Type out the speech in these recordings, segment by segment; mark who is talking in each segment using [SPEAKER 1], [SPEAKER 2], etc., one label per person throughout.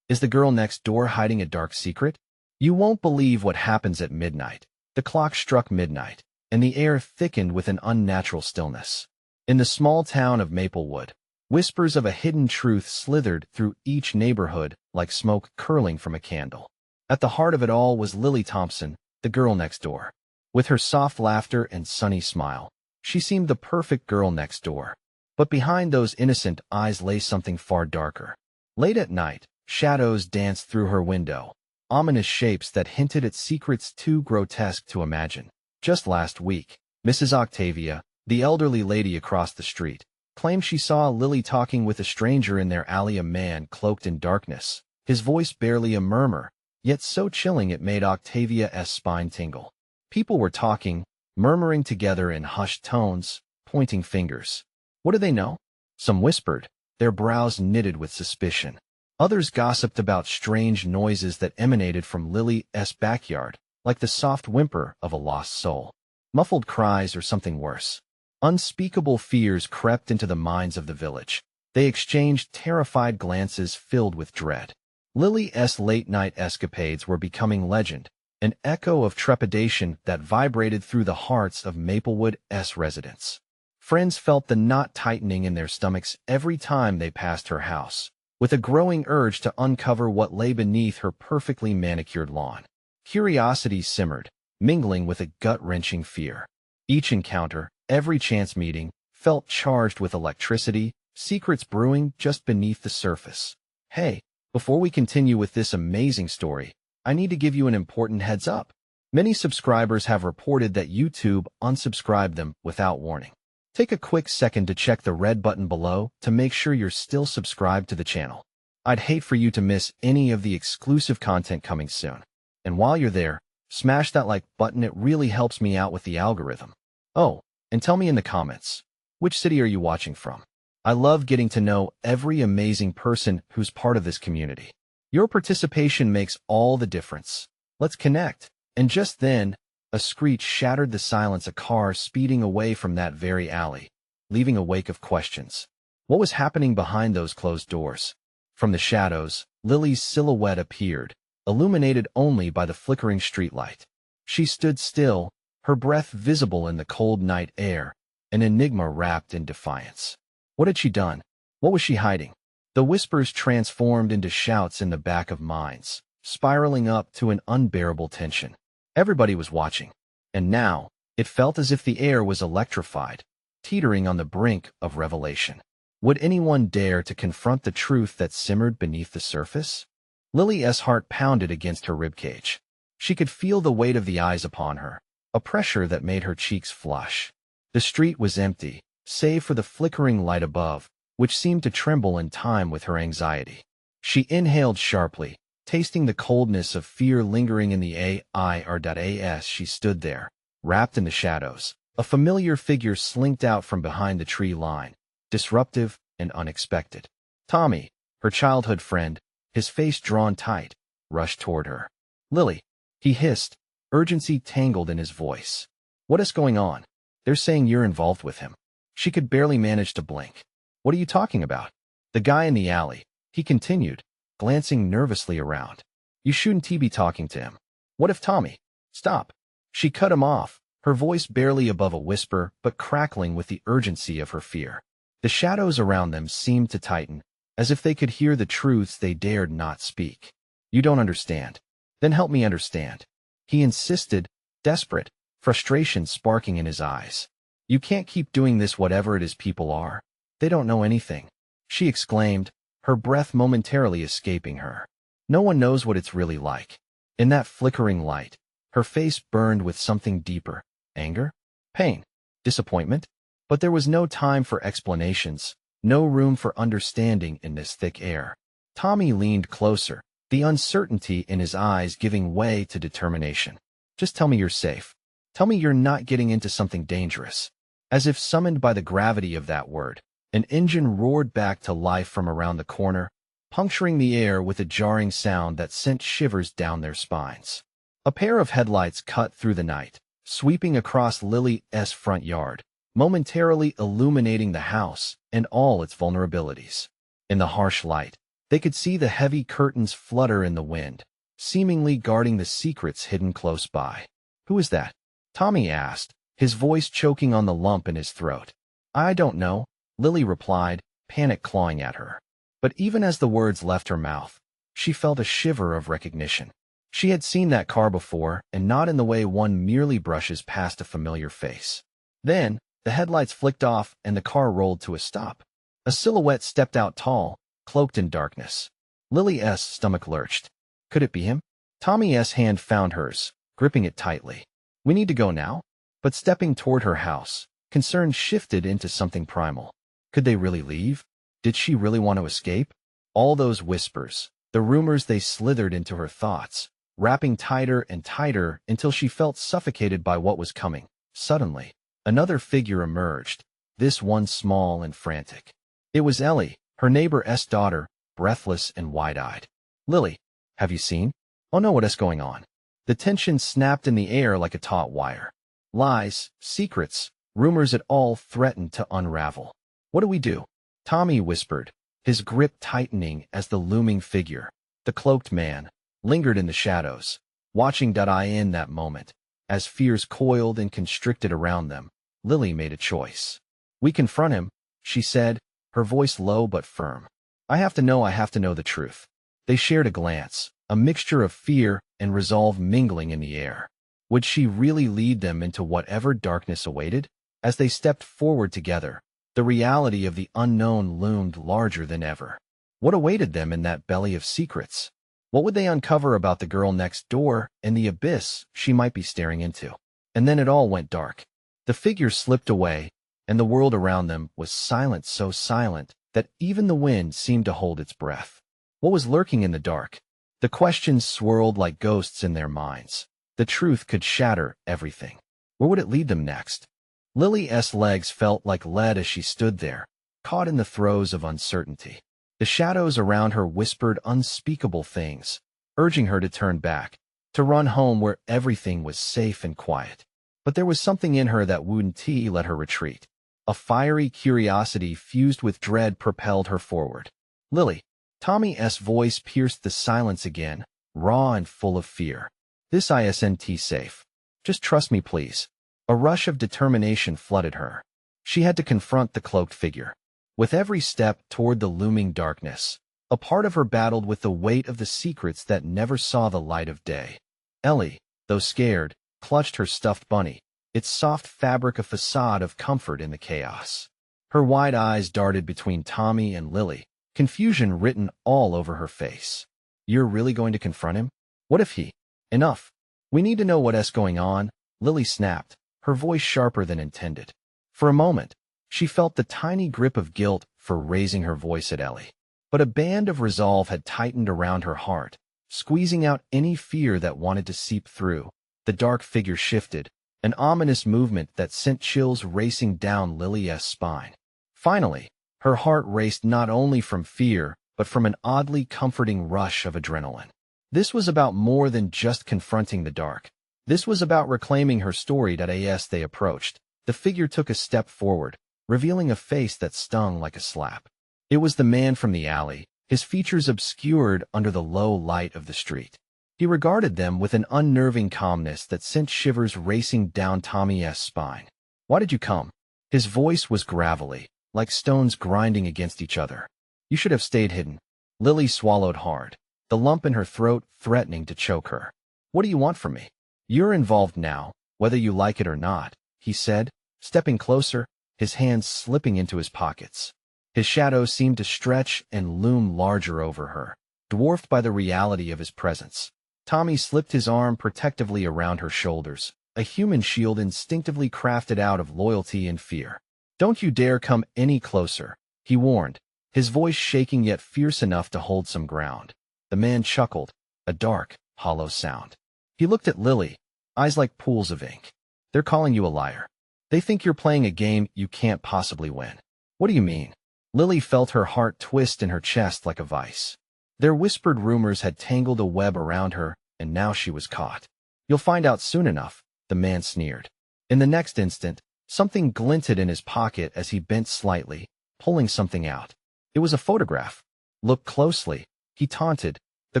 [SPEAKER 1] Is the girl next door hiding a dark secret? You won't believe what happens at midnight. The clock struck midnight, and the air thickened with an unnatural stillness. In the small town of Maplewood, whispers of a hidden truth slithered through each neighborhood like smoke curling from a candle. At the heart of it all was Lily Thompson, the girl next door. With her soft laughter and sunny smile, she seemed the perfect girl next door. But behind those innocent eyes lay something far darker. Late at night, shadows danced through her window, ominous shapes that hinted at secrets too grotesque to imagine. Just last week, Mrs. Octavia, the elderly lady across the street, claimed she saw Lily talking with a stranger in their alley, a man cloaked in darkness, his voice barely a murmur, yet so chilling it made Octavia's spine tingle. People were talking, murmuring together in hushed tones, pointing fingers. What do they know? Some whispered, their brows knitted with suspicion. Others gossiped about strange noises that emanated from Lily's backyard, like the soft whimper of a lost soul. Muffled cries or something worse. Unspeakable fears crept into the minds of the village. They exchanged terrified glances filled with dread. Lily's late-night escapades were becoming legend, an echo of trepidation that vibrated through the hearts of Maplewood's residents. Friends felt the knot tightening in their stomachs every time they passed her house, with a growing urge to uncover what lay beneath her perfectly manicured lawn. Curiosity simmered, mingling with a gut-wrenching fear. Each encounter, every chance meeting, felt charged with electricity, secrets brewing just beneath the surface. Hey, before we continue with this amazing story, I need to give you an important heads up. Many subscribers have reported that YouTube unsubscribed them without warning. Take a quick second to check the red button below to make sure you're still subscribed to the channel. I'd hate for you to miss any of the exclusive content coming soon. And while you're there, smash that like button, it really helps me out with the algorithm. Oh, and tell me in the comments, which city are you watching from? I love getting to know every amazing person who's part of this community. Your participation makes all the difference. Let's connect. And just then, a screech shattered the silence, a car speeding away from that very alley, leaving a wake of questions. What was happening behind those closed doors? From the shadows, Lily's silhouette appeared, illuminated only by the flickering streetlight. She stood still, her breath visible in the cold night air, an enigma wrapped in defiance. What had she done? What was she hiding? The whispers transformed into shouts in the back of minds, spiraling up to an unbearable tension. Everybody was watching, and now it felt as if the air was electrified, teetering on the brink of revelation. Would anyone dare to confront the truth that simmered beneath the surface? Lily's heart pounded against her ribcage. She could feel the weight of the eyes upon her, a pressure that made her cheeks flush. The street was empty, save for the flickering light above, which seemed to tremble in time with her anxiety. She inhaled sharply, tasting the coldness of fear lingering in the air. As she stood there, wrapped in the shadows, a familiar figure slinked out from behind the tree line, disruptive and unexpected. Tommy, her childhood friend, his face drawn tight, rushed toward her. "Lily," he hissed, urgency tangled in his voice. "What is going on? They're saying you're involved with him." She could barely manage to blink. "What are you talking about?" "The guy in the alley," he continued, glancing nervously around. "You shouldn't be talking to him." "What if Tommy—" "Stop." She cut him off, her voice barely above a whisper but crackling with the urgency of her fear. The shadows around them seemed to tighten, as if they could hear the truths they dared not speak. "You don't understand." "Then help me understand," he insisted, desperate, frustration sparking in his eyes. "You can't keep doing this, whatever it is people are. They don't know anything," she exclaimed, her breath momentarily escaping her. "No one knows what it's really like." In that flickering light, her face burned with something deeper: anger, pain, disappointment. But there was no time for explanations, no room for understanding in this thick air. Tommy leaned closer, the uncertainty in his eyes giving way to determination. "Just tell me you're safe. Tell me you're not getting into something dangerous." As if summoned by the gravity of that word, an engine roared back to life from around the corner, puncturing the air with a jarring sound that sent shivers down their spines. A pair of headlights cut through the night, sweeping across Lily's front yard, momentarily illuminating the house and all its vulnerabilities. In the harsh light, They could see the heavy curtains flutter in the wind, seemingly guarding the secrets hidden close by. "Who is that?" Tommy asked, his voice choking on the lump in his throat. "I don't know," Lily replied, panic clawing at her. But even as the words left her mouth, she felt a shiver of recognition. She had seen that car before, and not in the way one merely brushes past a familiar face. Then, the headlights flicked off and the car rolled to a stop. A silhouette stepped out tall, cloaked in darkness. Lily's stomach lurched. Could it be him? Tommy's hand found hers, gripping it tightly. "We need to go now?" But stepping toward her house, concern shifted into something primal. Could they really leave? Did she really want to escape? All those whispers, the rumors, they slithered into her thoughts, wrapping tighter and tighter until she felt suffocated by what was coming. Suddenly, another figure emerged, this one small and frantic. It was Ellie, her neighbor's daughter, breathless and wide-eyed. "Lily, have you seen?" "Oh no, what is going on?" The tension snapped in the air like a taut wire. Lies, secrets, rumors, it all threatened to unravel. "What do we do?" Tommy whispered, his grip tightening as the looming figure, the cloaked man, lingered in the shadows, watching. In that moment, as fears coiled and constricted around them, Lily made a choice. "We confront him," she said, her voice low but firm. I have to know the truth." They shared a glance, a mixture of fear and resolve mingling in the air. Would she really lead them into whatever darkness awaited? As they stepped forward together, the reality of the unknown loomed larger than ever. What awaited them in that belly of secrets? What would they uncover about the girl next door and the abyss she might be staring into? And then it all went dark. The figure slipped away, and the world around them was silent, so silent that even the wind seemed to hold its breath. What was lurking in the dark? The questions swirled like ghosts in their minds. The truth could shatter everything. Where would it lead them next? Lily's legs felt like lead as she stood there, caught in the throes of uncertainty. The shadows around her whispered unspeakable things, urging her to turn back, to run home where everything was safe and quiet. But there was something in her that wouldn't let her retreat. A fiery curiosity fused with dread propelled her forward. "Lily." Tommy's voice pierced the silence again, raw and full of fear. "This isn't safe. Just trust me, please." A rush of determination flooded her. She had to confront the cloaked figure. With every step toward the looming darkness, a part of her battled with the weight of the secrets that never saw the light of day. Ellie, though scared, clutched her stuffed bunny, its soft fabric a facade of comfort in the chaos. Her wide eyes darted between Tommy and Lily, confusion written all over her face. "You're really going to confront him? What if he—" "Enough. We need to know what's going on," Lily snapped, her voice sharper than intended. For a moment, she felt the tiny grip of guilt for raising her voice at Ellie. But a band of resolve had tightened around her heart, squeezing out any fear that wanted to seep through. The dark figure shifted, an ominous movement that sent chills racing down Lily's spine. Finally, her heart raced not only from fear, but from an oddly comforting rush of adrenaline. This was about more than just confronting the dark. This was about reclaiming her story. As they approached, the figure took a step forward, revealing a face that stung like a slap. It was the man from the alley, his features obscured under the low light of the street. He regarded them with an unnerving calmness that sent shivers racing down Tommy's spine. "Why did you come?" His voice was gravelly, like stones grinding against each other. "You should have stayed hidden." Lily swallowed hard, the lump in her throat threatening to choke her. "What do you want from me?" "You're involved now, whether you like it or not," he said, stepping closer, his hands slipping into his pockets. His shadow seemed to stretch and loom larger over her, dwarfed by the reality of his presence. Tommy slipped his arm protectively around her shoulders, a human shield instinctively crafted out of loyalty and fear. "Don't you dare come any closer," he warned, his voice shaking yet fierce enough to hold some ground. The man chuckled, a dark, hollow sound. He looked at Lily, eyes like pools of ink. "They're calling you a liar. They think you're playing a game you can't possibly win." "What do you mean?" Lily felt her heart twist in her chest like a vice. Their whispered rumors had tangled a web around her, and now she was caught. "You'll find out soon enough," the man sneered. In the next instant, something glinted in his pocket as he bent slightly, pulling something out. It was a photograph. Look closely, he taunted, the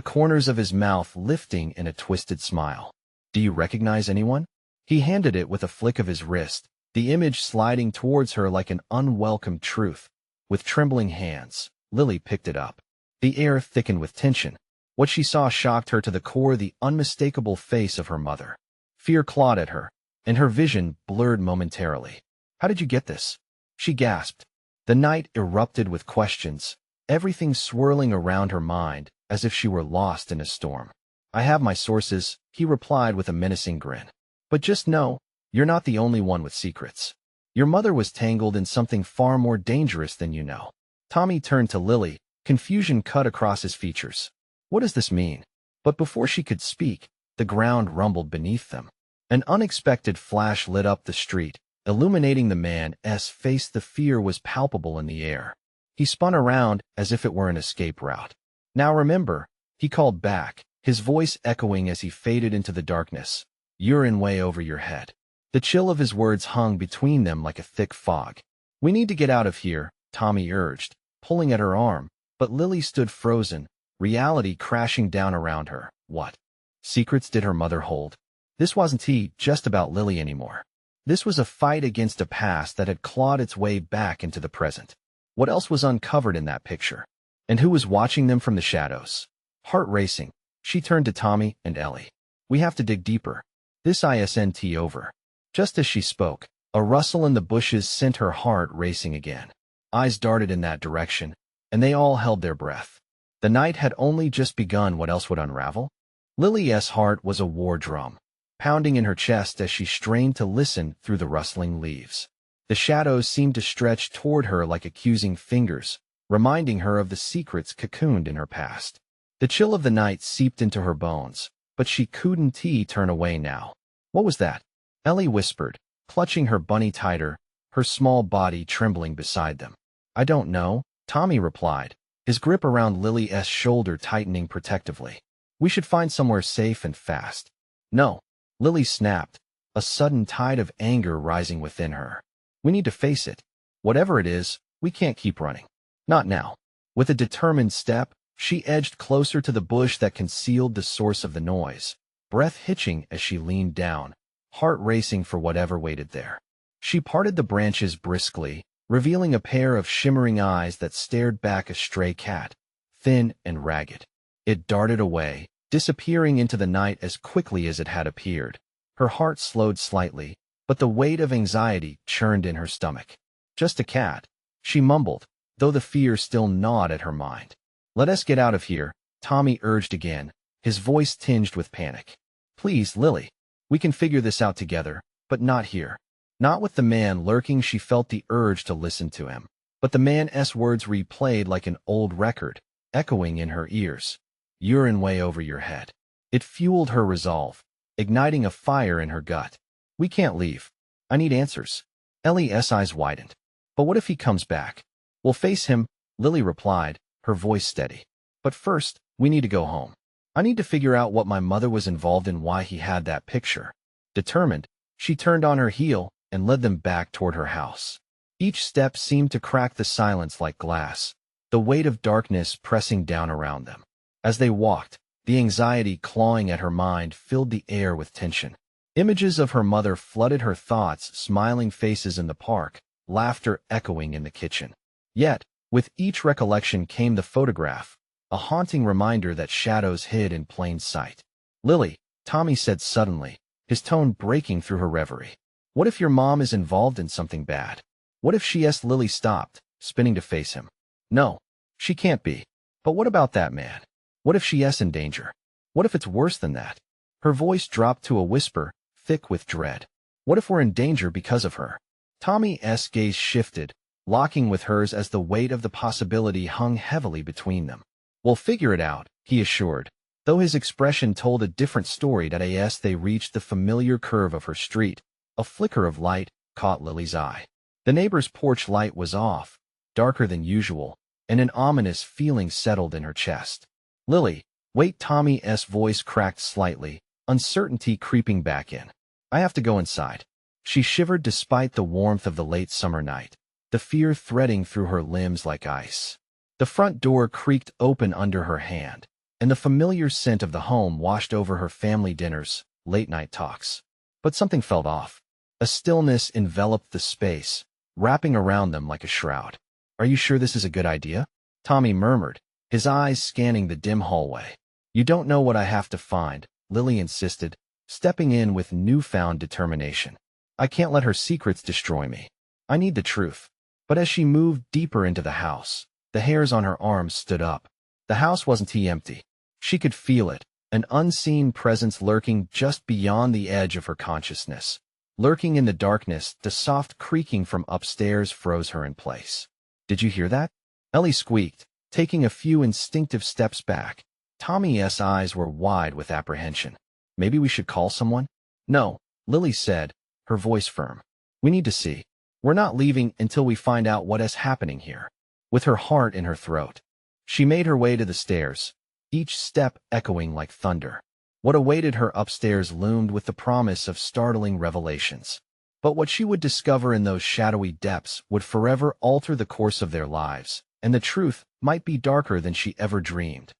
[SPEAKER 1] corners of his mouth lifting in a twisted smile. Do you recognize anyone? He handed it with a flick of his wrist, the image sliding towards her like an unwelcome truth. With trembling hands, Lily picked it up. The air thickened with tension. What she saw shocked her to the core, the unmistakable face of her mother. Fear clawed at her, and her vision blurred momentarily. How did you get this? She gasped. The night erupted with questions, everything swirling around her mind as if she were lost in a storm. I have my sources, he replied with a menacing grin. But just know, you're not the only one with secrets. Your mother was tangled in something far more dangerous than you know. Tommy turned to Lily, confusion cut across his features. What does this mean? But before she could speak, the ground rumbled beneath them. An unexpected flash lit up the street, illuminating the man's face. The fear was palpable in the air. He spun around as if it were an escape route. Now remember, he called back, his voice echoing as he faded into the darkness. You're in way over your head. The chill of his words hung between them like a thick fog. We need to get out of here, Tommy urged, pulling at her arm, but Lily stood frozen, reality crashing down around her. What secrets did her mother hold? This wasn't just about Lily anymore. This was a fight against a past that had clawed its way back into the present. What else was uncovered in that picture? And who was watching them from the shadows? Heart racing, she turned to Tommy and Ellie. We have to dig deeper. This isn't over. Just as she spoke, a rustle in the bushes sent her heart racing again. Eyes darted in that direction, and they all held their breath. The night had only just begun. What else would unravel? Lily's heart was a war drum, pounding in her chest as she strained to listen through the rustling leaves. The shadows seemed to stretch toward her like accusing fingers, reminding her of the secrets cocooned in her past. The chill of the night seeped into her bones, but she couldn't turn away now. What was that? Ellie whispered, clutching her bunny tighter, her small body trembling beside them. I don't know, Tommy replied, his grip around Lily's shoulder tightening protectively. We should find somewhere safe and fast. No, Lily snapped, a sudden tide of anger rising within her. We need to face it. Whatever it is, we can't keep running. Not now. With a determined step, she edged closer to the bush that concealed the source of the noise, breath hitching as she leaned down, heart racing for whatever waited there. She parted the branches briskly, revealing a pair of shimmering eyes that stared back a stray cat, thin and ragged. It darted away, disappearing into the night as quickly as it had appeared. Her heart slowed slightly, but the weight of anxiety churned in her stomach. Just a cat, she mumbled, though the fear still gnawed at her mind. Let us get out of here, Tommy urged again, his voice tinged with panic. Please, Lily. We can figure this out together, but not here. Not with the man lurking. She felt the urge to listen to him, but the man's words replayed like an old record, echoing in her ears. You're in way over your head. It fueled her resolve, igniting a fire in her gut. We can't leave. I need answers. Ellie's eyes widened. But what if he comes back? We'll face him, Lily replied, her voice steady. But first, we need to go home. I need to figure out what my mother was involved in, why he had that picture. Determined, she turned on her heel and led them back toward her house. Each step seemed to crack the silence like glass, the weight of darkness pressing down around them. As they walked, the anxiety clawing at her mind filled the air with tension. Images of her mother flooded her thoughts, smiling faces in the park, laughter echoing in the kitchen. Yet, with each recollection came the photograph, a haunting reminder that shadows hid in plain sight. Lily, Tommy said suddenly, his tone breaking through her reverie. What if your mom is involved in something bad? What if she? Lily stopped, spinning to face him. No, she can't be. But what about that man? What if she's in danger? What if it's worse than that? Her voice dropped to a whisper, thick with dread. What if we're in danger because of her? Tommy's gaze shifted, locking with hers as the weight of the possibility hung heavily between them. We'll figure it out, he assured, though his expression told a different story. As they reached the familiar curve of her street, a flicker of light caught Lily's eye. The neighbor's porch light was off, darker than usual, and an ominous feeling settled in her chest. Lily, wait, Tommy's voice cracked slightly, uncertainty creeping back in. I have to go inside. She shivered despite the warmth of the late summer night, the fear threading through her limbs like ice. The front door creaked open under her hand, and the familiar scent of the home washed over her family dinners, late-night talks. But something felt off. A stillness enveloped the space, wrapping around them like a shroud. "Are you sure this is a good idea?" Tommy murmured, his eyes scanning the dim hallway. "You don't know what I have to find," Lily insisted, stepping in with newfound determination. "I can't let her secrets destroy me. I need the truth." But as she moved deeper into the house, the hairs on her arms stood up. The house wasn't empty. She could feel it, an unseen presence lurking just beyond the edge of her consciousness. Lurking in the darkness, the soft creaking from upstairs froze her in place. "Did you hear that?" Ellie squeaked, taking a few instinctive steps back. Tommy's eyes were wide with apprehension. "Maybe we should call someone?" "No," Lily said, her voice firm. "We need to see. We're not leaving until we find out what is happening here." With her heart in her throat, she made her way to the stairs, each step echoing like thunder. What awaited her upstairs loomed with the promise of startling revelations. But what she would discover in those shadowy depths would forever alter the course of their lives, and the truth might be darker than she ever dreamed.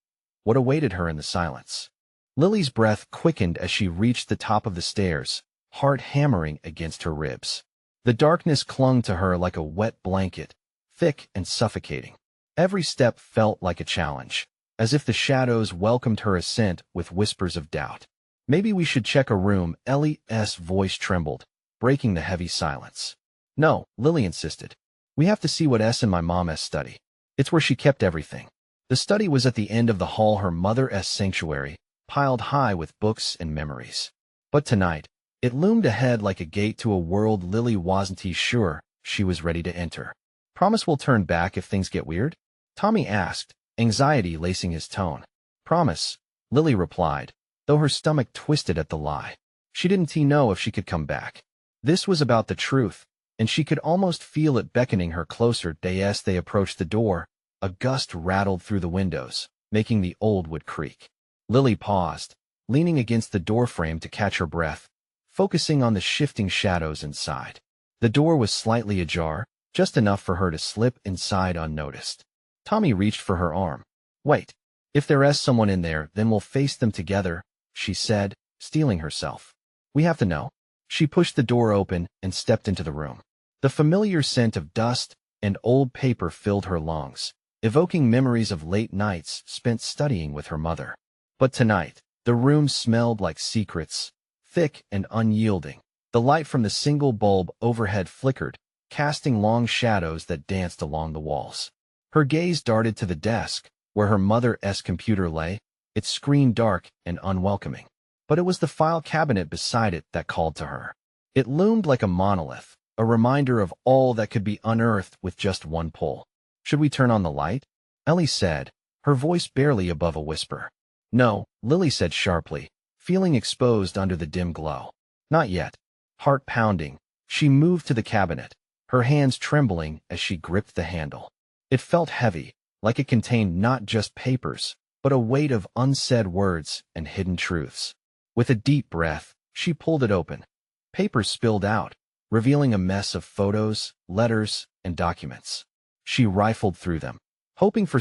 [SPEAKER 1] What awaited her in the silence? Lily's breath quickened as she reached the top of the stairs, heart hammering against her ribs. The darkness clung to her like a wet blanket, thick and suffocating. Every step felt like a challenge, as if the shadows welcomed her ascent with whispers of doubt. "Maybe we should check a room," Ellie's voice trembled, breaking the heavy silence. "No," Lily insisted. "We have to see what's in my mom's study. It's where she kept everything." The study was at the end of the hall, her mother's sanctuary, piled high with books and memories. But tonight, it loomed ahead like a gate to a world Lily wasn't sure she was ready to enter. "Promise we'll turn back if things get weird?" Tommy asked, anxiety lacing his tone. "Promise," Lily replied, though her stomach twisted at the lie. She didn't know if she could come back. This was about the truth, and she could almost feel it beckoning her closer. As they approached the door, a gust rattled through the windows, making the old wood creak. Lily paused, leaning against the doorframe to catch her breath, focusing on the shifting shadows inside. The door was slightly ajar, just enough for her to slip inside unnoticed. Tommy reached for her arm. "Wait. If there's someone in there, then we'll face them together," she said, steeling herself. "We have to know." She pushed the door open and stepped into the room. The familiar scent of dust and old paper filled her lungs, evoking memories of late nights spent studying with her mother. But tonight, the room smelled like secrets, thick and unyielding. The light from the single bulb overhead flickered, casting long shadows that danced along the walls. Her gaze darted to the desk, where her mother's computer lay, its screen dark and unwelcoming. But it was the file cabinet beside it that called to her. It loomed like a monolith, a reminder of all that could be unearthed with just one pull. "Should we turn on the light?" Ellie said, her voice barely above a whisper. "No," Lily said sharply, feeling exposed under the dim glow. "Not yet." Heart pounding, she moved to the cabinet, her hands trembling as she gripped the handle. It felt heavy, like it contained not just papers, but a weight of unsaid words and hidden truths. With a deep breath, she pulled it open. Papers spilled out, revealing a mess of photos, letters, and documents. She rifled through them, hoping for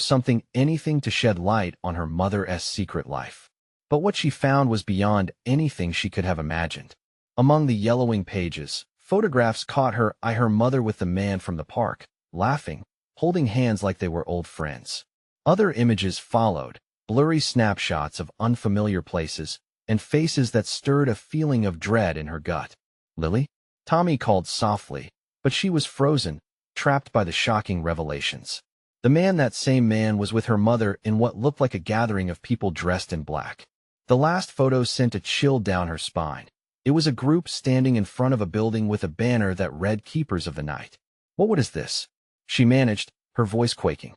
[SPEAKER 1] anything to shed light on her mother's secret life. But what she found was beyond anything she could have imagined. Among the yellowing pages, photographs caught her eye, her mother with the man from the park, laughing, holding hands like they were old friends. Other images followed, blurry snapshots of unfamiliar places, and faces that stirred a feeling of dread in her gut. "Lily?" Tommy called softly, but she was frozen, trapped by the shocking revelations. That same man was with her mother in what looked like a gathering of people dressed in black. The last photo sent a chill down her spine. It was a group standing in front of a building with a banner that read "Keepers of the Night." "What is this?" she managed, her voice quaking.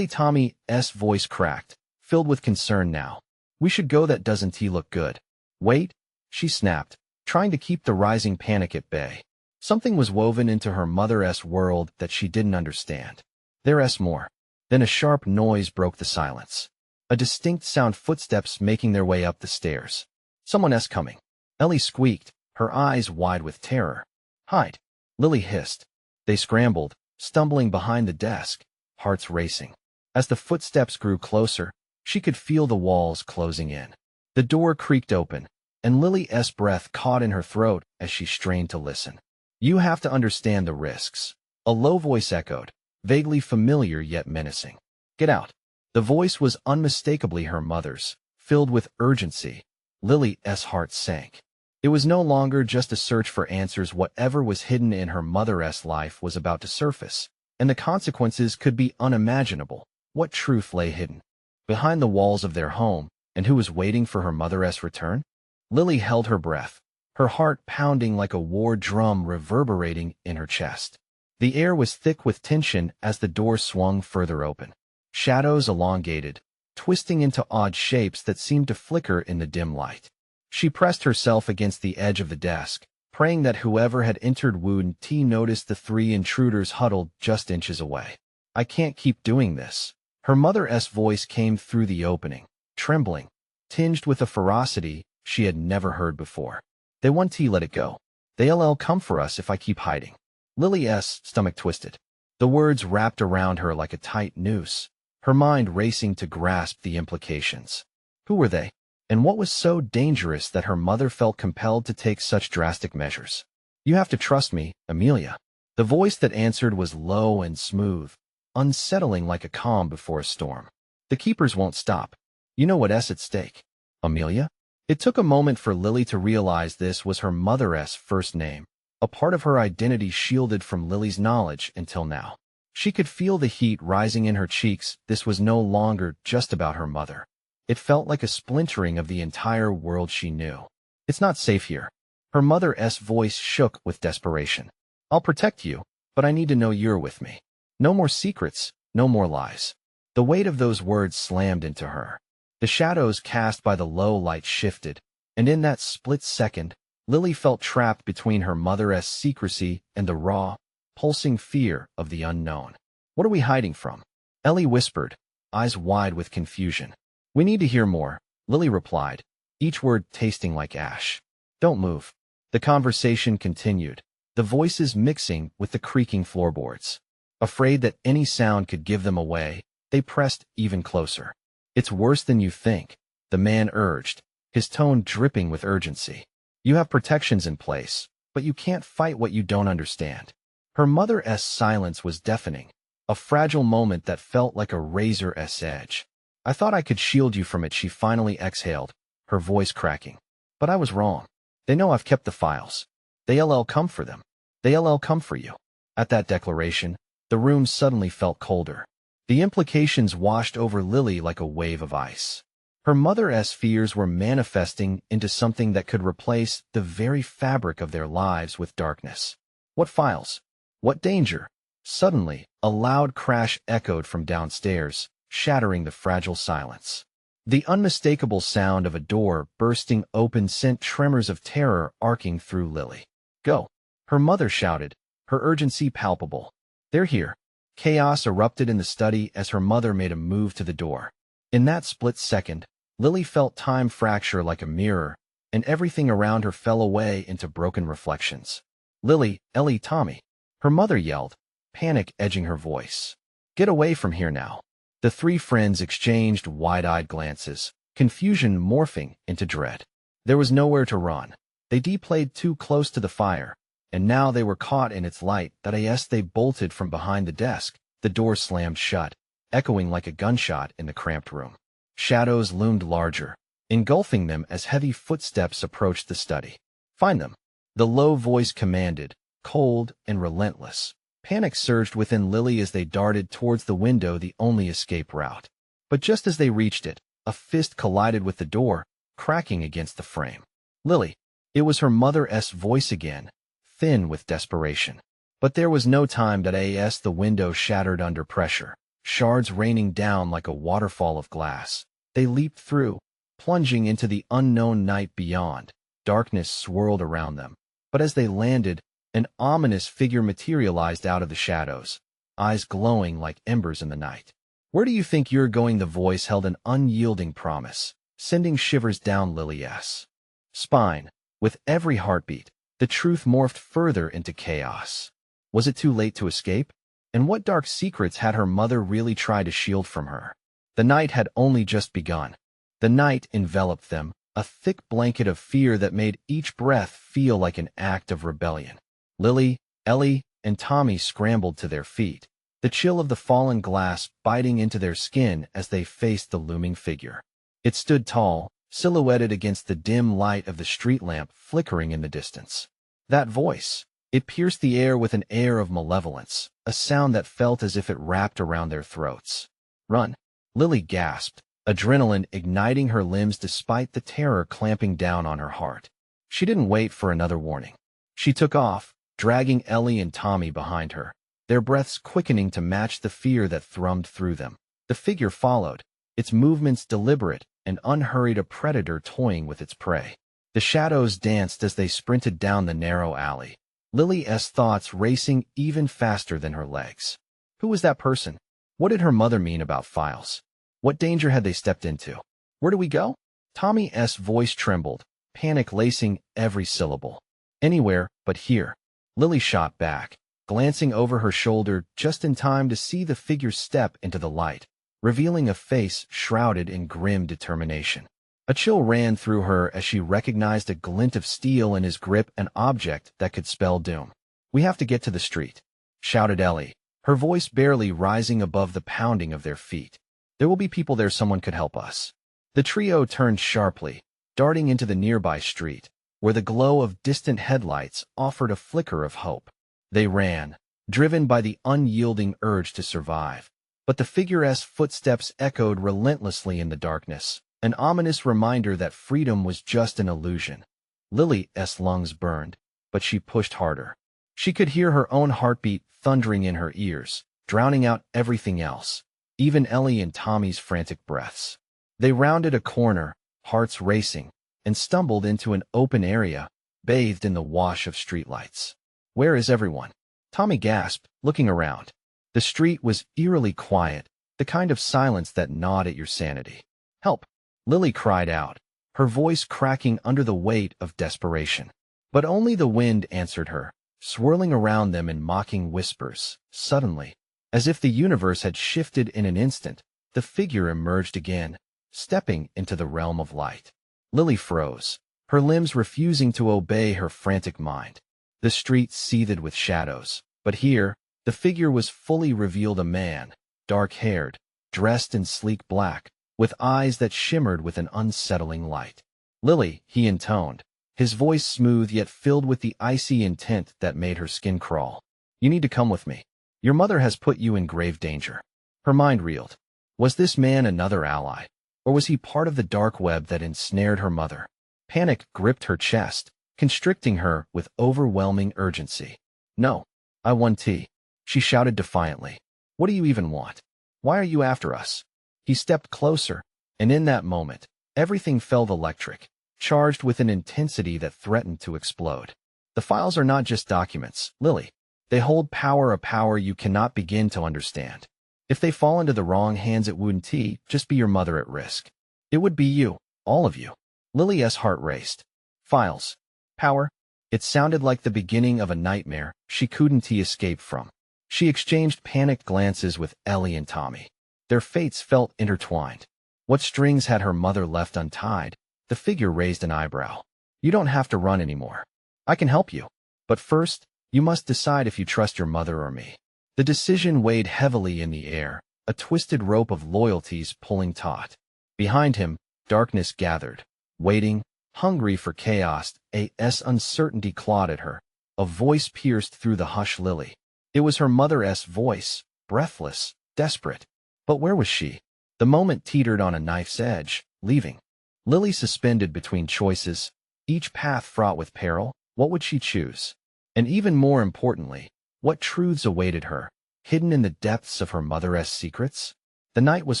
[SPEAKER 1] Tommy's voice cracked, filled with concern now. "We should go. That doesn't look good." "Wait," she snapped, trying to keep the rising panic at bay. Something was woven into her mother's world that she didn't understand. There's more. Then a sharp noise broke the silence. A distinct sound, footsteps making their way up the stairs. "Someone's coming." Ellie squeaked, her eyes wide with terror. "Hide," Lily hissed. They scrambled, stumbling behind the desk, hearts racing. As the footsteps grew closer, she could feel the walls closing in. The door creaked open, and Lily's breath caught in her throat as she strained to listen. "You have to understand the risks," a low voice echoed, vaguely familiar yet menacing. "Get out." The voice was unmistakably her mother's, filled with urgency. Lily's heart sank. It was no longer just a search for answers. Whatever was hidden in her mother's life was about to surface, and the consequences could be unimaginable. What truth lay hidden behind the walls of their home, and who was waiting for her mother's return? Lily held her breath, her heart pounding like a war drum reverberating in her chest. The air was thick with tension as the door swung further open. Shadows elongated, twisting into odd shapes that seemed to flicker in the dim light. She pressed herself against the edge of the desk, praying that whoever had entered wouldn't notice the three intruders huddled just inches away. "I can't keep doing this." Her mother's voice came through the opening, trembling, tinged with a ferocity she had never heard before. "They want to let it go. They'll come for us if I keep hiding." Lily's stomach twisted. The words wrapped around her like a tight noose, her mind racing to grasp the implications. Who were they? And what was so dangerous that her mother felt compelled to take such drastic measures? "You have to trust me, Amelia." The voice that answered was low and smooth, unsettling like a calm before a storm. "The keepers won't stop. You know what's at stake, Amelia?" It took a moment for Lily to realize this was her mother's first name, a part of her identity shielded from Lily's knowledge until now. She could feel the heat rising in her cheeks. This was no longer just about her mother. It felt like a splintering of the entire world she knew. "It's not safe here." Her mother's voice shook with desperation. "I'll protect you, but I need to know you're with me. No more secrets, no more lies." The weight of those words slammed into her. The shadows cast by the low light shifted, and in that split second, Lily felt trapped between her mother's secrecy and the raw, pulsing fear of the unknown. "What are we hiding from?" Ellie whispered, eyes wide with confusion. "We need to hear more," Lily replied, each word tasting like ash. "Don't move." The conversation continued, the voices mixing with the creaking floorboards. Afraid that any sound could give them away, they pressed even closer. "It's worse than you think," the man urged, his tone dripping with urgency. "You have protections in place, but you can't fight what you don't understand." Her mother's silence was deafening, a fragile moment that felt like a razor's edge. "I thought I could shield you from it," she finally exhaled, her voice cracking. "But I was wrong. They know I've kept the files. They'll come for them. They'll come for you." At that declaration, the room suddenly felt colder. The implications washed over Lily like a wave of ice. Her mother's fears were manifesting into something that could replace the very fabric of their lives with darkness. What files? What danger? Suddenly, a loud crash echoed from downstairs, shattering the fragile silence. The unmistakable sound of a door bursting open sent tremors of terror arcing through Lily. "Go!" her mother shouted, her urgency palpable. "They're here." Chaos erupted in the study as her mother made a move to the door. In that split second, Lily felt time fracture like a mirror, and everything around her fell away into broken reflections. "Lily, Ellie, Tommy!" her mother yelled, panic edging her voice. "Get away from here now." The three friends exchanged wide-eyed glances, confusion morphing into dread. There was nowhere to run. They played too close to the fire, and now they were caught in its light. They bolted from behind the desk, the door slammed shut, echoing like a gunshot in the cramped room. Shadows loomed larger, engulfing them as heavy footsteps approached the study. "Find them," the low voice commanded, cold and relentless. Panic surged within Lily as they darted towards the window, the only escape route. But just as they reached it, a fist collided with the door, cracking against the frame. "Lily!" It was her mother's voice again, thin with desperation. But there was no time. The window shattered under pressure, shards raining down like a waterfall of glass. They leaped through, plunging into the unknown night beyond. Darkness swirled around them. But as they landed, an ominous figure materialized out of the shadows, eyes glowing like embers in the night. "Where do you think you're going?" The voice held an unyielding promise, sending shivers down Lily's spine. With every heartbeat, the truth morphed further into chaos. Was it too late to escape? And what dark secrets had her mother really tried to shield from her? The night had only just begun. The night enveloped them, a thick blanket of fear that made each breath feel like an act of rebellion. Lily, Ellie, and Tommy scrambled to their feet, the chill of the fallen glass biting into their skin as they faced the looming figure. It stood tall, silhouetted against the dim light of the street lamp flickering in the distance. That voice, it pierced the air with an air of malevolence, a sound that felt as if it wrapped around their throats. "Run!" Lily gasped, adrenaline igniting her limbs despite the terror clamping down on her heart. She didn't wait for another warning. She took off, dragging Ellie and Tommy behind her, their breaths quickening to match the fear that thrummed through them. The figure followed, its movements deliberate and unhurried, a predator toying with its prey. The shadows danced as they sprinted down the narrow alley, Lily's thoughts racing even faster than her legs. Who was that person? What did her mother mean about files? What danger had they stepped into? Where do we go? Tommy's voice trembled, panic lacing every syllable. Anywhere but here. Lily shot back, glancing over her shoulder just in time to see the figure step into the light, revealing a face shrouded in grim determination. A chill ran through her as she recognized a glint of steel in his grip, an object that could spell doom. "We have to get to the street," shouted Ellie, her voice barely rising above the pounding of their feet. "There will be people there. Someone could help us." The trio turned sharply, darting into the nearby street, where the glow of distant headlights offered a flicker of hope. They ran, driven by the unyielding urge to survive. But the figure's footsteps echoed relentlessly in the darkness, an ominous reminder that freedom was just an illusion. Lily's lungs burned, but she pushed harder. She could hear her own heartbeat thundering in her ears, drowning out everything else, even Ellie and Tommy's frantic breaths. They rounded a corner, hearts racing, and stumbled into an open area, bathed in the wash of streetlights. "Where is everyone?" Tommy gasped, looking around. The street was eerily quiet, the kind of silence that gnawed at your sanity. "Help!" Lily cried out, her voice cracking under the weight of desperation. But only the wind answered her, swirling around them in mocking whispers. Suddenly, as if the universe had shifted in an instant, the figure emerged again, stepping into the realm of light. Lily froze, her limbs refusing to obey her frantic mind. The street seethed with shadows, but here, the figure was fully revealed, a man, dark-haired, dressed in sleek black, with eyes that shimmered with an unsettling light. "Lily," he intoned, his voice smooth yet filled with the icy intent that made her skin crawl. "You need to come with me. Your mother has put you in grave danger." Her mind reeled. Was this man another ally? Or was he part of the dark web that ensnared her mother? Panic gripped her chest, constricting her with overwhelming urgency. "No, I want tea," she shouted defiantly. "What do you even want? Why are you after us?" He stepped closer, and in that moment, everything felt electric, charged with an intensity that threatened to explode. "The files are not just documents, Lily. They hold power, a power you cannot begin to understand. If they fall into the wrong hands, it wouldn't just be your mother at risk. It would be you, all of you." Lily's heart raced. Files. Power. It sounded like the beginning of a nightmare she couldn't escape from. She exchanged panicked glances with Ellie and Tommy. Their fates felt intertwined. What strings had her mother left untied? The figure raised an eyebrow. "You don't have to run anymore. I can help you. But first, you must decide if you trust your mother or me." The decision weighed heavily in the air, a twisted rope of loyalties pulling taut. Behind him, darkness gathered, waiting, hungry for chaos. As uncertainty clawed at her, a voice pierced through the hush. Lily. It was her mother's voice, breathless, desperate. But where was she? The moment teetered on a knife's edge, leaving. Lily suspended between choices, each path fraught with peril. What would she choose? And even more importantly, what truths awaited her, hidden in the depths of her mother's secrets? The night was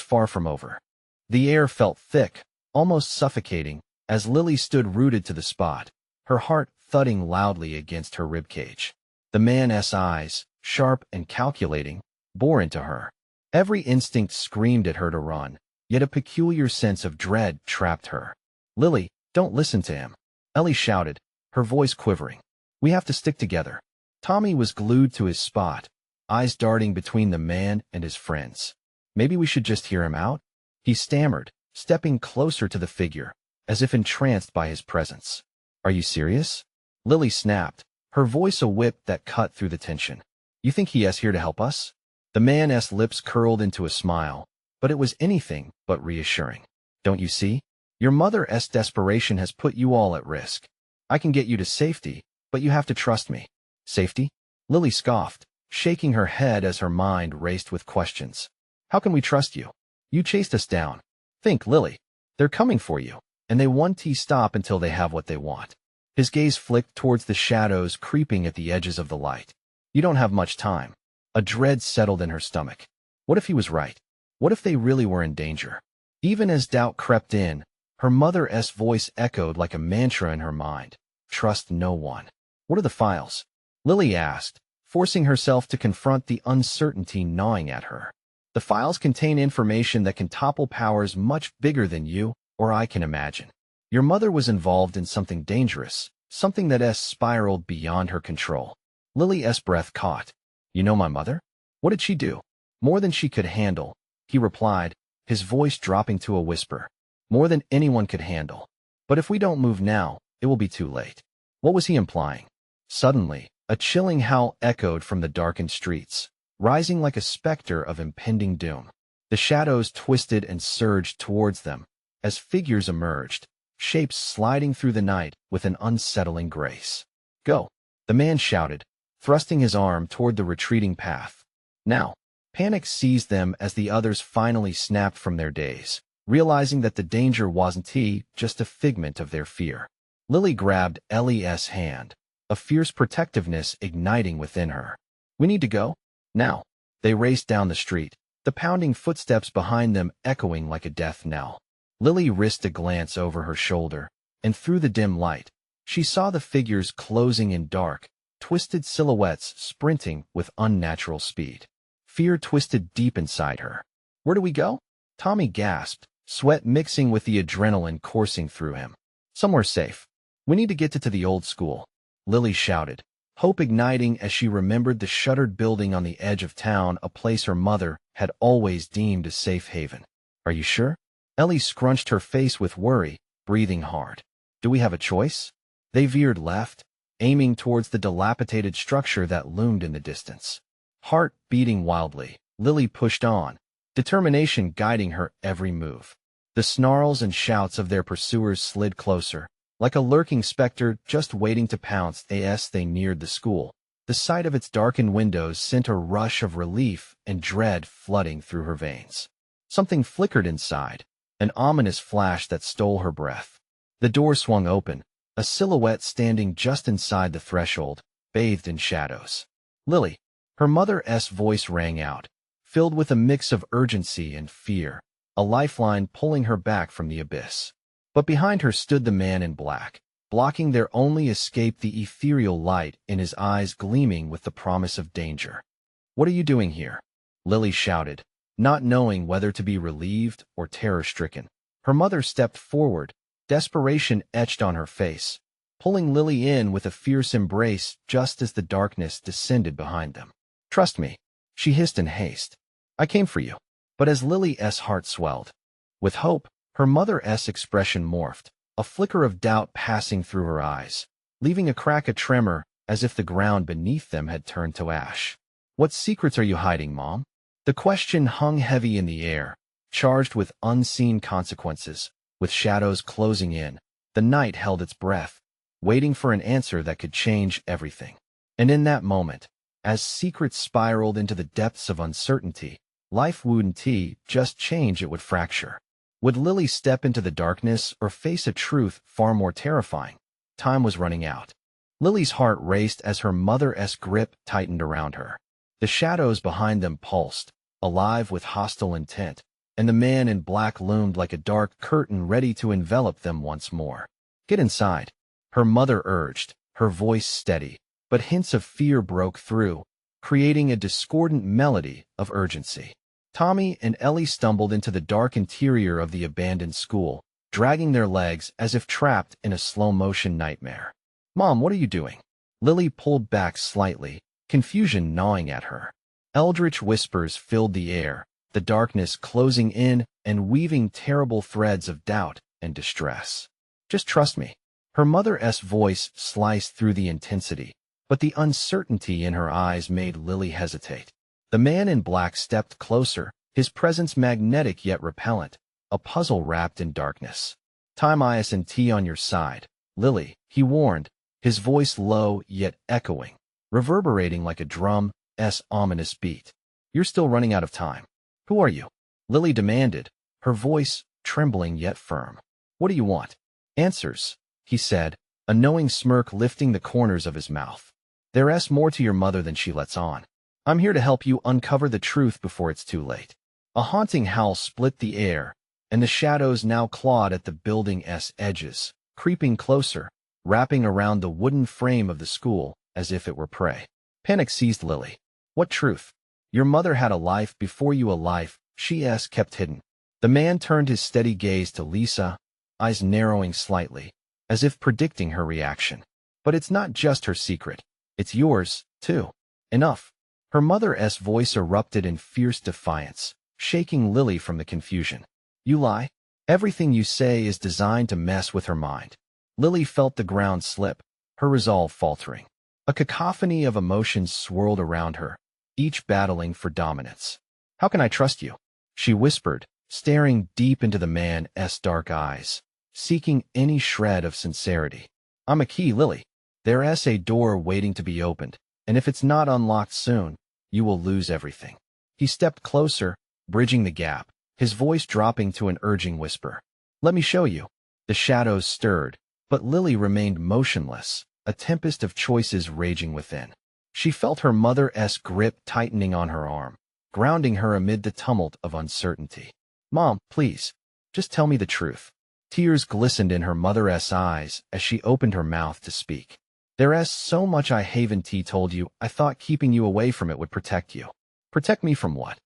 [SPEAKER 1] far from over. The air felt thick, almost suffocating, as Lily stood rooted to the spot, her heart thudding loudly against her ribcage. The man's eyes, sharp and calculating, bore into her. Every instinct screamed at her to run, yet a peculiar sense of dread trapped her. "Lily, don't listen to him," Ellie shouted, her voice quivering. "We have to stick together." Tommy was glued to his spot, eyes darting between the man and his friends. Maybe we should just hear him out? He stammered, stepping closer to the figure, as if entranced by his presence. Are you serious? Lily snapped, her voice a whip that cut through the tension. You think he is here to help us? The man's lips curled into a smile, but it was anything but reassuring. Don't you see? Your mother's desperation has put you all at risk. I can get you to safety, but you have to trust me. Safety? Lily scoffed, shaking her head as her mind raced with questions. How can we trust you? You chased us down. Think, Lily. They're coming for you, and they won't stop until they have what they want. His gaze flicked towards the shadows creeping at the edges of the light. You don't have much time. A dread settled in her stomach. What if he was right? What if they really were in danger? Even as doubt crept in, her mother's voice echoed like a mantra in her mind. Trust no one. What are the files? Lily asked, forcing herself to confront the uncertainty gnawing at her. The files contain information that can topple powers much bigger than you or I can imagine. Your mother was involved in something dangerous, something that spiraled beyond her control. Lily's breath caught. You know my mother? What did she do? More than she could handle, he replied, his voice dropping to a whisper. More than anyone could handle. But if we don't move now, it will be too late. What was he implying? Suddenly, a chilling howl echoed from the darkened streets, rising like a specter of impending doom. The shadows twisted and surged towards them as figures emerged, shapes sliding through the night with an unsettling grace. Go, the man shouted, thrusting his arm toward the retreating path. Now, panic seized them as the others finally snapped from their daze, realizing that the danger wasn't just a figment of their fear. Lily grabbed Ellie's hand, a fierce protectiveness igniting within her. We need to go? Now. They raced down the street, the pounding footsteps behind them echoing like a death knell. Lily risked a glance over her shoulder, and through the dim light, she saw the figures closing in dark, twisted silhouettes sprinting with unnatural speed. Fear twisted deep inside her. Where do we go? Tommy gasped, sweat mixing with the adrenaline coursing through him. Somewhere safe. We need to get to the old school. Lily shouted, hope igniting as she remembered the shuttered building on the edge of town, a place her mother had always deemed a safe haven. Are you sure? Ellie scrunched her face with worry, breathing hard. Do we have a choice? They veered left, aiming towards the dilapidated structure that loomed in the distance. Heart beating wildly, Lily pushed on, determination guiding her every move. The snarls and shouts of their pursuers slid closer, like a lurking specter just waiting to pounce as they neared the school. The sight of its darkened windows sent a rush of relief and dread flooding through her veins. Something flickered inside, an ominous flash that stole her breath. The door swung open, a silhouette standing just inside the threshold, bathed in shadows. Lily, her mother's voice rang out, filled with a mix of urgency and fear, a lifeline pulling her back from the abyss. But behind her stood the man in black, blocking their only escape, the ethereal light in his eyes gleaming with the promise of danger. What are you doing here? Lily shouted, not knowing whether to be relieved or terror-stricken. Her mother stepped forward, desperation etched on her face, pulling Lily in with a fierce embrace just as the darkness descended behind them. Trust me, she hissed in haste. I came for you. But as Lily's heart swelled with hope, her mother's expression morphed, a flicker of doubt passing through her eyes, leaving a crack a tremor as if the ground beneath them had turned to ash. What secrets are you hiding, Mom? The question hung heavy in the air, charged with unseen consequences. With shadows closing in, the night held its breath, waiting for an answer that could change everything. And in that moment, as secrets spiraled into the depths of uncertainty, life wouldn't just change, it would fracture. Would Lily step into the darkness or face a truth far more terrifying? Time was running out. Lily's heart raced as her mother's grip tightened around her. The shadows behind them pulsed, alive with hostile intent, and the man in black loomed like a dark curtain ready to envelop them once more. Get inside, her mother urged, her voice steady, but hints of fear broke through, creating a discordant melody of urgency. Tommy and Ellie stumbled into the dark interior of the abandoned school, dragging their legs as if trapped in a slow-motion nightmare. Mom, what are you doing? Lily pulled back slightly, confusion gnawing at her. Eldritch whispers filled the air, the darkness closing in and weaving terrible threads of doubt and distress. Just trust me. Her mother's voice sliced through the intensity, but the uncertainty in her eyes made Lily hesitate. The man in black stepped closer, his presence magnetic yet repellent, a puzzle wrapped in darkness. Time is on your side, Lily, he warned, his voice low yet echoing, reverberating like a drum's ominous beat. You're still running out of time. Who are you? Lily demanded, her voice trembling yet firm. What do you want? Answers, he said, a knowing smirk lifting the corners of his mouth. There's more to your mother than she lets on. I'm here to help you uncover the truth before it's too late. A haunting howl split the air, and the shadows now clawed at the building's edges, creeping closer, wrapping around the wooden frame of the school as if it were prey. Panic seized Lily. What truth? Your mother had a life before you, a life she's kept hidden. The man turned his steady gaze to Lisa, eyes narrowing slightly, as if predicting her reaction. But it's not just her secret. It's yours, too. Enough. Her mother's voice erupted in fierce defiance, shaking Lily from the confusion. You lie. Everything you say is designed to mess with her mind. Lily felt the ground slip, her resolve faltering. A cacophony of emotions swirled around her, each battling for dominance. How can I trust you? She whispered, staring deep into the man's dark eyes, seeking any shred of sincerity. I'm a key, Lily. There's a door waiting to be opened, and if it's not unlocked soon, you will lose everything. He stepped closer, bridging the gap, his voice dropping to an urging whisper. Let me show you. The shadows stirred, but Lily remained motionless, a tempest of choices raging within. She felt her mother's grip tightening on her arm, grounding her amid the tumult of uncertainty. Mom, please, just tell me the truth. Tears glistened in her mother's eyes as she opened her mouth to speak. There's so much I haven't told you. I thought keeping you away from it would protect you. Protect me from what?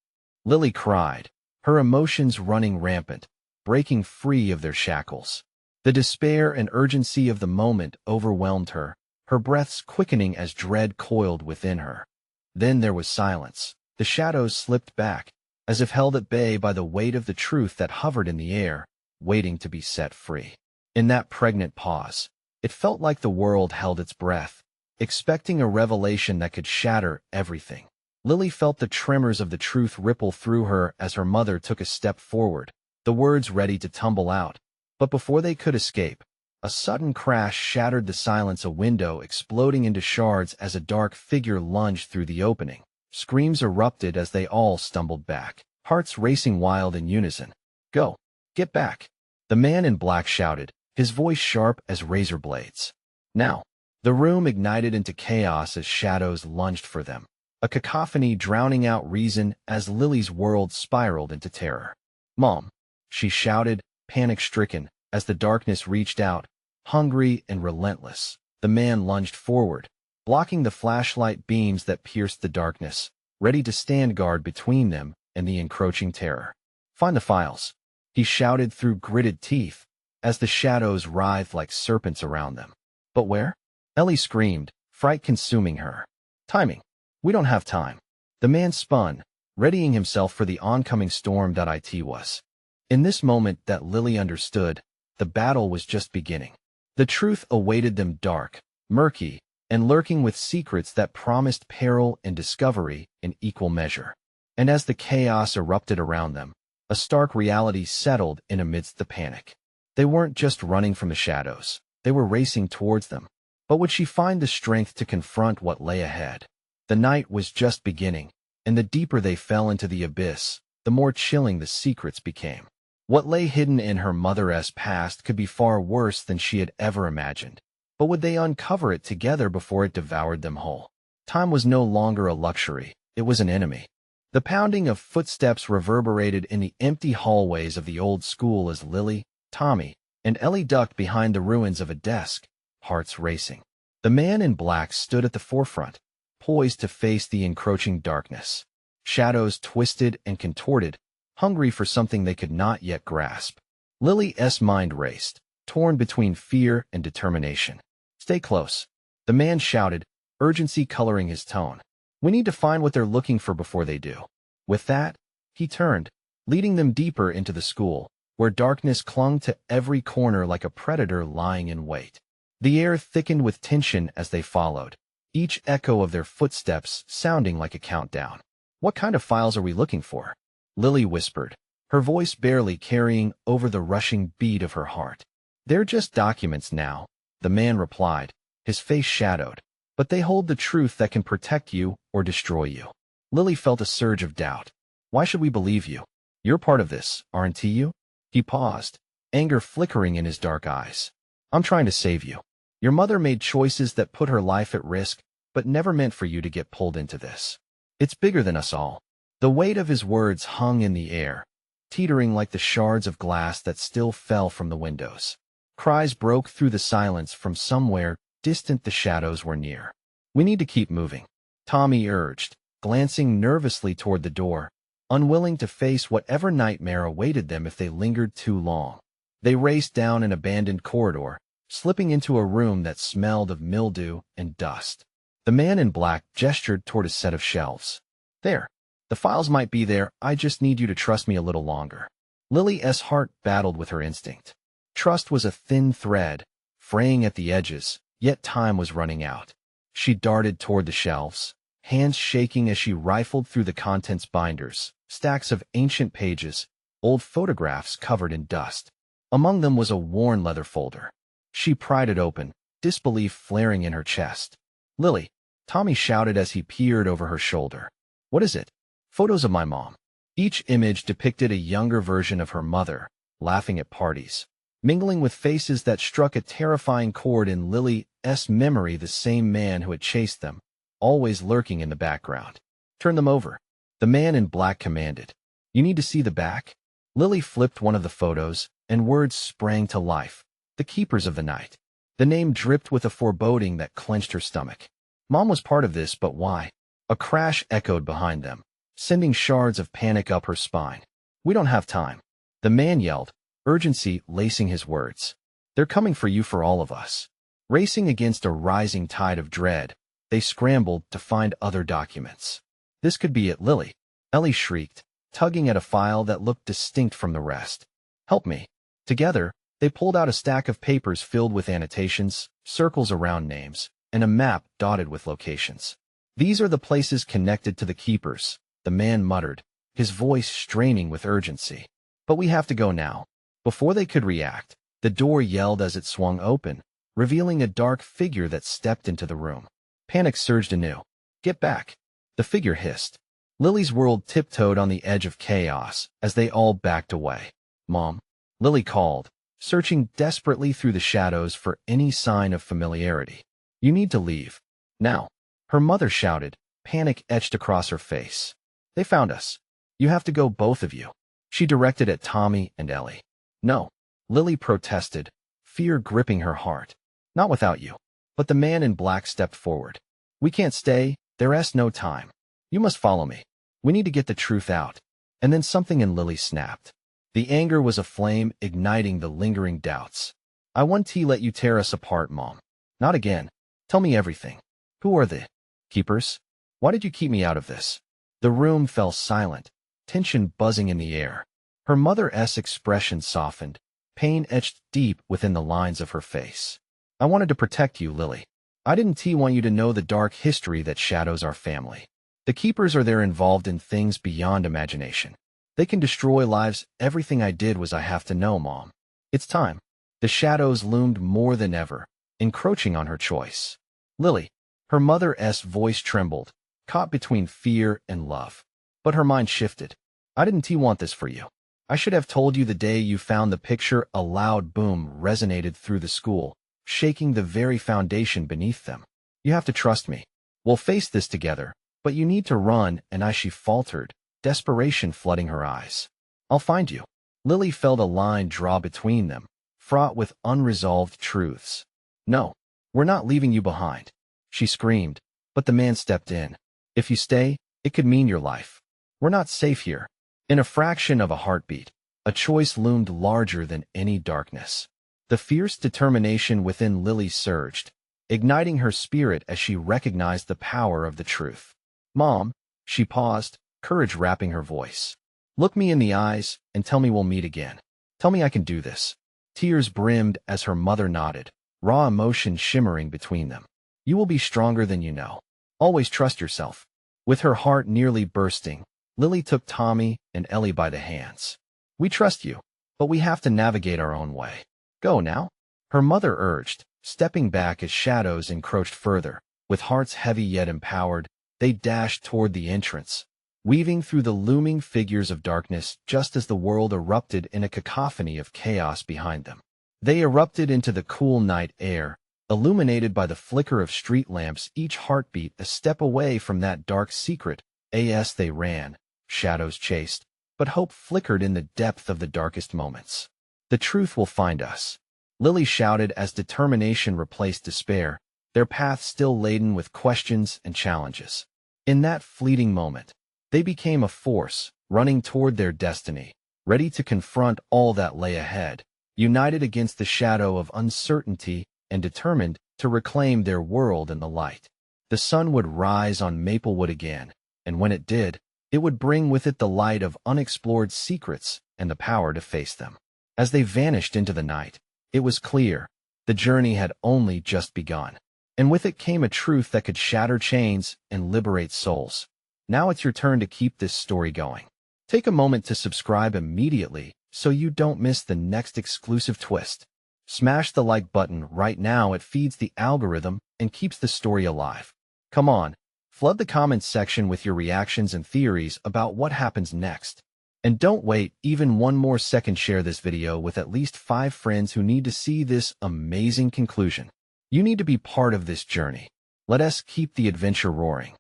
[SPEAKER 1] Lily cried, her emotions running rampant, breaking free of their shackles. The despair and urgency of the moment overwhelmed her, her breaths quickening as dread coiled within her. Then there was silence. The shadows slipped back, as if held at bay by the weight of the truth that hovered in the air, waiting to be set free. In that pregnant pause, it felt like the world held its breath, expecting a revelation that could shatter everything. Lily felt the tremors of the truth ripple through her as her mother took a step forward, the words ready to tumble out. But before they could escape, a sudden crash shattered the silence, a window exploding into shards as a dark figure lunged through the opening. Screams erupted as they all stumbled back, hearts racing wild in unison. Go! Get back! The man in black shouted, his voice sharp as razor blades. Now! The room ignited into chaos as shadows lunged for them, a cacophony drowning out reason as Lily's world spiraled into terror. Mom! She shouted, panic-stricken, as the darkness reached out, hungry and relentless. The man lunged forward, blocking the flashlight beams that pierced the darkness, ready to stand guard between them and the encroaching terror. Find the files, he shouted through gritted teeth, as the shadows writhed like serpents around them. But where? Ellie screamed, fright consuming her. Timing. We don't have time. The man spun, readying himself for the oncoming storm that it was. In this moment that Lily understood, the battle was just beginning. The truth awaited them dark, murky, and lurking with secrets that promised peril and discovery in equal measure. And as the chaos erupted around them, a stark reality settled in amidst the panic. They weren't just running from the shadows, they were racing towards them. But would she find the strength to confront what lay ahead? The night was just beginning, and the deeper they fell into the abyss, the more chilling the secrets became. What lay hidden in her mother's past could be far worse than she had ever imagined. But would they uncover it together before it devoured them whole? Time was no longer a luxury, it was an enemy. The pounding of footsteps reverberated in the empty hallways of the old school as Lily, Tommy, and Ellie ducked behind the ruins of a desk, hearts racing. The man in black stood at the forefront, poised to face the encroaching darkness. Shadows twisted and contorted, hungry for something they could not yet grasp. Lily's mind raced, torn between fear and determination. Stay close, the man shouted, urgency coloring his tone. We need to find what they're looking for before they do. With that, he turned, leading them deeper into the school, where darkness clung to every corner like a predator lying in wait. The air thickened with tension as they followed, each echo of their footsteps sounding like a countdown. What kind of files are we looking for? Lily whispered, her voice barely carrying over the rushing beat of her heart. They're just documents now, the man replied, his face shadowed. But they hold the truth that can protect you or destroy you. Lily felt a surge of doubt. Why should we believe you? You're part of this, aren't you? He paused, anger flickering in his dark eyes. I'm trying to save you. Your mother made choices that put her life at risk, but never meant for you to get pulled into this. It's bigger than us all. The weight of his words hung in the air, teetering like the shards of glass that still fell from the windows. Cries broke through the silence from somewhere distant. The shadows were near. We need to keep moving, Tommy urged, glancing nervously toward the door, unwilling to face whatever nightmare awaited them if they lingered too long. They raced down an abandoned corridor, slipping into a room that smelled of mildew and dust. The man in black gestured toward a set of shelves. There. The files might be there, I just need you to trust me a little longer. Lily's heart battled with her instinct. Trust was a thin thread, fraying at the edges, yet time was running out. She darted toward the shelves, hands shaking as she rifled through the contents binders, stacks of ancient pages, old photographs covered in dust. Among them was a worn leather folder. She pried it open, disbelief flaring in her chest. Lily, Tommy shouted as he peered over her shoulder. What is it? Photos of my mom. Each image depicted a younger version of her mother, laughing at parties, mingling with faces that struck a terrifying chord in Lily's memory, the same man who had chased them, always lurking in the background. Turn them over, the man in black commanded. You need to see the back? Lily flipped one of the photos, and words sprang to life. The keepers of the night. The name dripped with a foreboding that clenched her stomach. Mom was part of this, but why? A crash echoed behind them, sending shards of panic up her spine. We don't have time. The man yelled, urgency lacing his words. They're coming for you, for all of us. Racing against a rising tide of dread, they scrambled to find other documents. This could be it, Lily. Ellie shrieked, tugging at a file that looked distinct from the rest. Help me. Together, they pulled out a stack of papers filled with annotations, circles around names, and a map dotted with locations. These are the places connected to the keepers, the man muttered, his voice straining with urgency. But we have to go now. Before they could react, the door yelled as it swung open, revealing a dark figure that stepped into the room. Panic surged anew. Get back. The figure hissed. Lily's world tiptoed on the edge of chaos as they all backed away. Mom, Lily called, searching desperately through the shadows for any sign of familiarity. You need to leave. Now. Her mother shouted, panic etched across her face. They found us. You have to go, both of you. She directed at Tommy and Ellie. No. Lily protested, fear gripping her heart. Not without you. But the man in black stepped forward. We can't stay, there's no time. You must follow me. We need to get the truth out. And then something in Lily snapped. The anger was a flame igniting the lingering doubts. I won't let you tear us apart, Mom. Not again. Tell me everything. Who are the keepers? Why did you keep me out of this? The room fell silent, tension buzzing in the air. Her mother's expression softened, pain etched deep within the lines of her face. I wanted to protect you, Lily. I didn't want you to know the dark history that shadows our family. The keepers are there, involved in things beyond imagination. They can destroy lives. Everything I did was I have to know, Mom. It's time. The shadows loomed more than ever, encroaching on her choice. Lily. Her mother's voice trembled, caught between fear and love. But her mind shifted. I didn't want this for you. I should have told you the day you found the picture. A loud boom resonated through the school, shaking the very foundation beneath them. You have to trust me. We'll face this together, but you need to run. And she faltered, desperation flooding her eyes. I'll find you. Lily felt a line draw between them, fraught with unresolved truths. No, we're not leaving you behind. She screamed, but the man stepped in. If you stay, it could mean your life. We're not safe here. In a fraction of a heartbeat, a choice loomed larger than any darkness. The fierce determination within Lily surged, igniting her spirit as she recognized the power of the truth. Mom, she paused, courage wrapping her voice. Look me in the eyes and tell me we'll meet again. Tell me I can do this. Tears brimmed as her mother nodded, raw emotion shimmering between them. You will be stronger than you know. Always trust yourself. With her heart nearly bursting, Lily took Tommy and Ellie by the hands. We trust you, but we have to navigate our own way. Go now. Her mother urged, stepping back as shadows encroached further. With hearts heavy yet empowered, they dashed toward the entrance, weaving through the looming figures of darkness just as the world erupted in a cacophony of chaos behind them. They erupted into the cool night air, illuminated by the flicker of street lamps, each heartbeat a step away from that dark secret. As they ran, shadows chased, but hope flickered in the depth of the darkest moments. The truth will find us, Lily shouted as determination replaced despair, their path still laden with questions and challenges. In that fleeting moment, they became a force, running toward their destiny, ready to confront all that lay ahead, united against the shadow of uncertainty and determined to reclaim their world in the light. The sun would rise on Maplewood again, and when it did, it would bring with it the light of unexplored secrets and the power to face them. As they vanished into the night, it was clear the journey had only just begun, and with it came a truth that could shatter chains and liberate souls. Now it's your turn to keep this story going. Take a moment to subscribe immediately so you don't miss the next exclusive twist. Smash the like button right now. It feeds the algorithm and keeps the story alive. Come on, flood the comments section with your reactions and theories about what happens next. And don't wait even one more second. Share this video with at least 5 friends who need to see this amazing conclusion. You need to be part of this journey. Let us keep the adventure roaring.